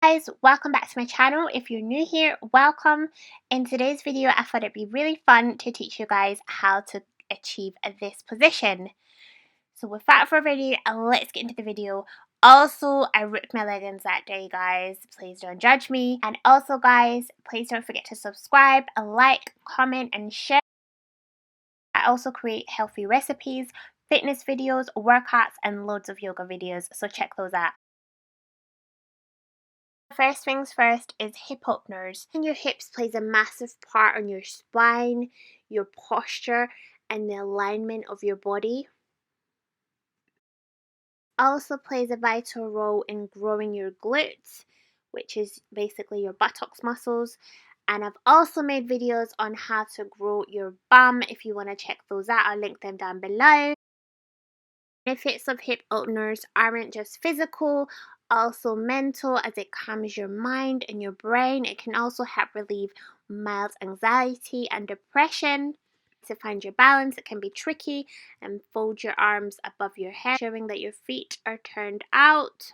guys, welcome back to my channel. If you're new here, welcome. In today's video, I thought it'd be really fun to teach you guys how to achieve this position. So without further ado, let's get into the video. Also, I ripped my leggings that day, guys. Please don't judge me. And also, guys, please don't forget to subscribe, like, comment, and share. I also create healthy recipes, fitness videos, workouts, and loads of yoga videos, so check those out. First things first is hip openers. Your hips plays a massive part on your spine, your posture, and the alignment of your body. Also plays a vital role in growing your glutes, which is basically your buttocks muscles. And I've also made videos on how to grow your bum. If you want to check those out, I'll link them down below. Benefits of hip openers aren't just physical, also mental, as it calms your mind and your brain. It can also help relieve mild anxiety and depression. To find your balance, it can be tricky, and fold your arms above your head, showing that your feet are turned out,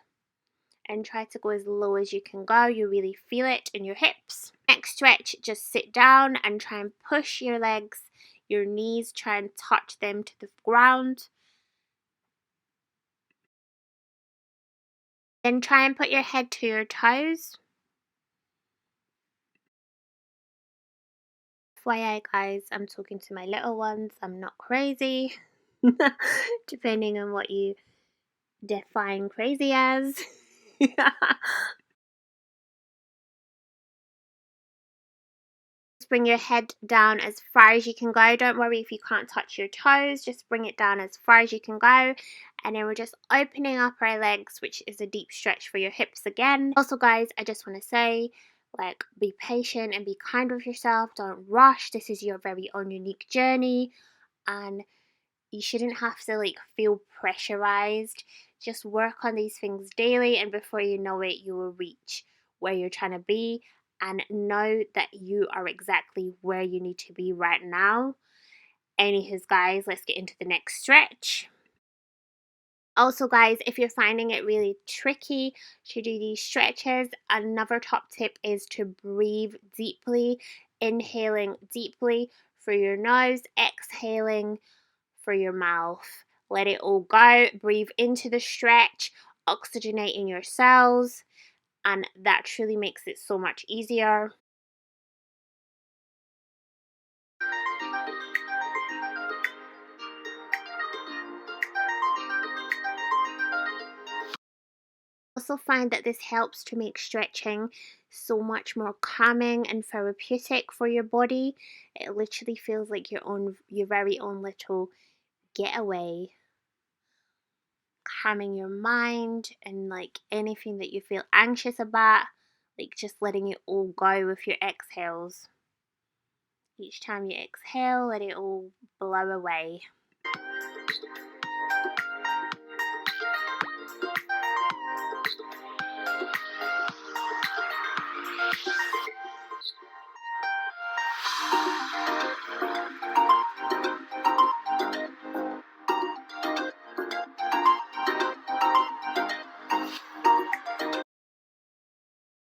and try to go as low as you can go. You really feel it in your hips. Next stretch, just sit down and try and push your legs, your knees, try and touch them to the ground. Then try and put your head to your toes. FYI guys, I'm talking to my little ones, I'm not crazy. Depending on what you define crazy as. Just bring your head down as far as you can go. Don't worry if you can't touch your toes, just bring it down as far as you can go. And then we're just opening up our legs, which is a deep stretch for your hips again. Also guys, I just want to say, like, be patient and be kind with yourself. Don't rush. This is your very own unique journey, and you shouldn't have to like feel pressurized. Just work on these things daily, and before you know it, you will reach where you're trying to be. And know that you are exactly where you need to be right now. Anywho guys, let's get into the next stretch. Also guys, if you're finding it really tricky to do these stretches, another top tip is to breathe deeply. Inhaling deeply through your nose, exhaling through your mouth. Let it all go. Breathe into the stretch, oxygenating your cells, and that truly makes it so much easier. Also find that this helps to make stretching so much more calming and therapeutic for your body. It literally feels like your very own little getaway, calming your mind and like anything that you feel anxious about, like just letting it all go with your exhales. Each time you exhale, let it all blow away.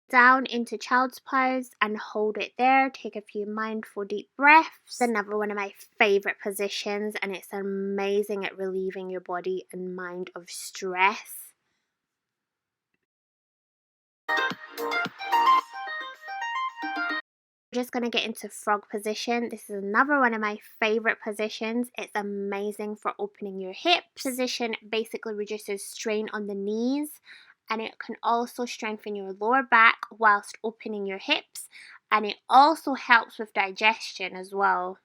Down into child's pose and hold it there. Take a few mindful deep breaths. Another one of my favorite positions, and it's amazing at relieving your body and mind of stress. We're just going to get into frog position. This is another one of my favorite positions. It's amazing for opening your hips. Position basically reduces strain on the knees, and it can also strengthen your lower back whilst opening your hips, and it also helps with digestion as well.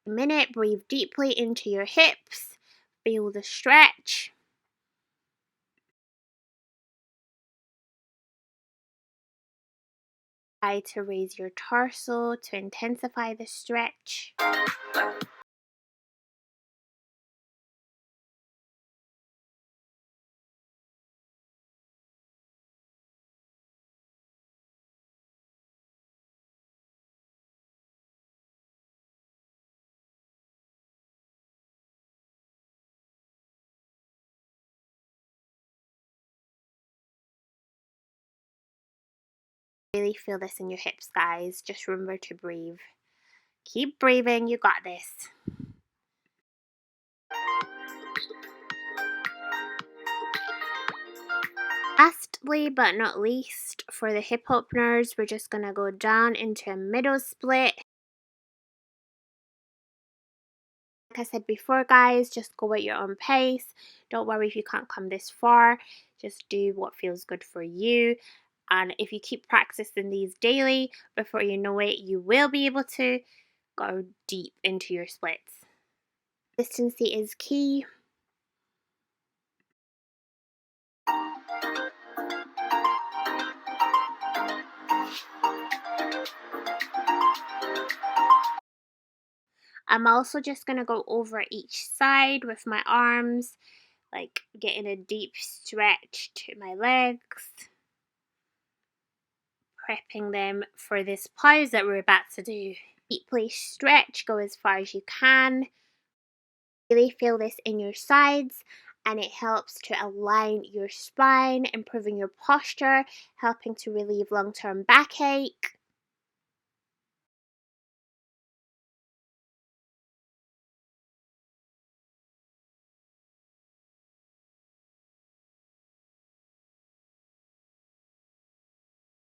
A minute, breathe deeply into your hips, feel the stretch. Try to raise your torso to intensify the stretch. Really feel this in your hips, guys. Just remember to breathe. Keep breathing, you got this. Lastly but not least, for the hip openers, we're just going to go down into a middle split. Like I said before, guys, just go at your own pace. Don't worry if you can't come this far. Just do what feels good for you. And if you keep practicing these daily, before you know it, you will be able to go deep into your splits. Consistency is key. I'm also just going to go over each side with my arms, like getting a deep stretch to my legs, prepping them for this pose that we're about to do. Deeply stretch, go as far as you can. Really feel this in your sides, and it helps to align your spine, improving your posture, helping to relieve long-term backache.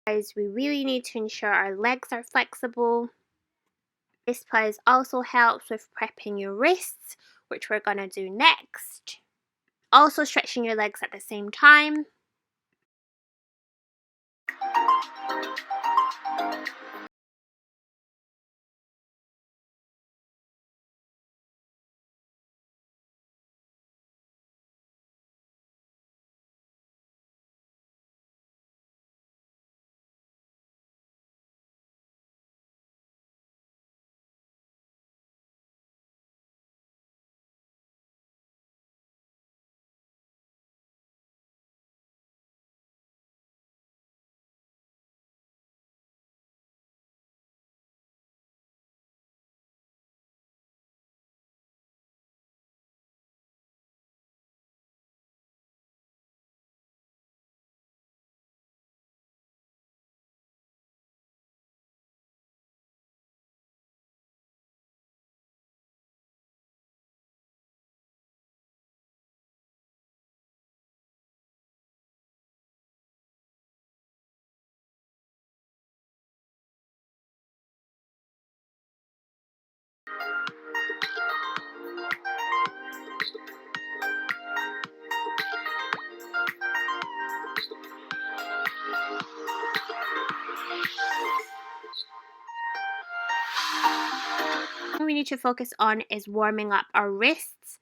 Guys, we really need to ensure our legs are flexible. This pose also helps with prepping your wrists, which we're going to do next. Also stretching your legs at the same time. What we need to focus on is warming up our wrists,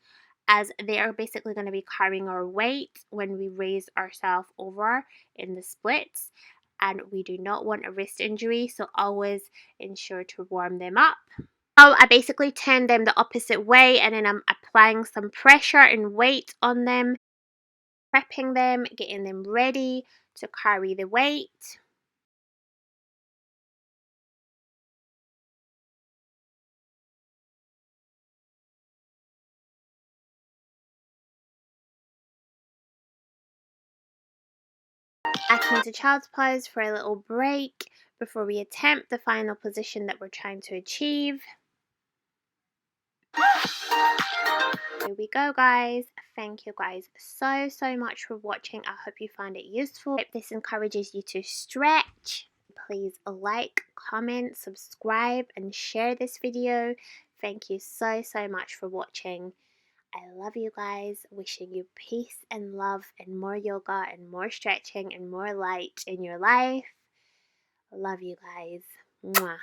as they are basically going to be carrying our weight when we raise ourselves over in the splits, and we do not want a wrist injury, so always ensure to warm them up. I basically turn them the opposite way, and then I'm applying some pressure and weight on them, prepping them, getting them ready to carry the weight. Back into child's pose for a little break before we attempt the final position that we're trying to achieve. Here we go, guys. Thank you guys so much for watching. I hope you found it useful. If this encourages you to stretch, please like, comment, subscribe, and share this video. Thank you so much for watching. I love you guys. Wishing you peace and love and more yoga and more stretching and more light in your life. Love you guys. Mwah.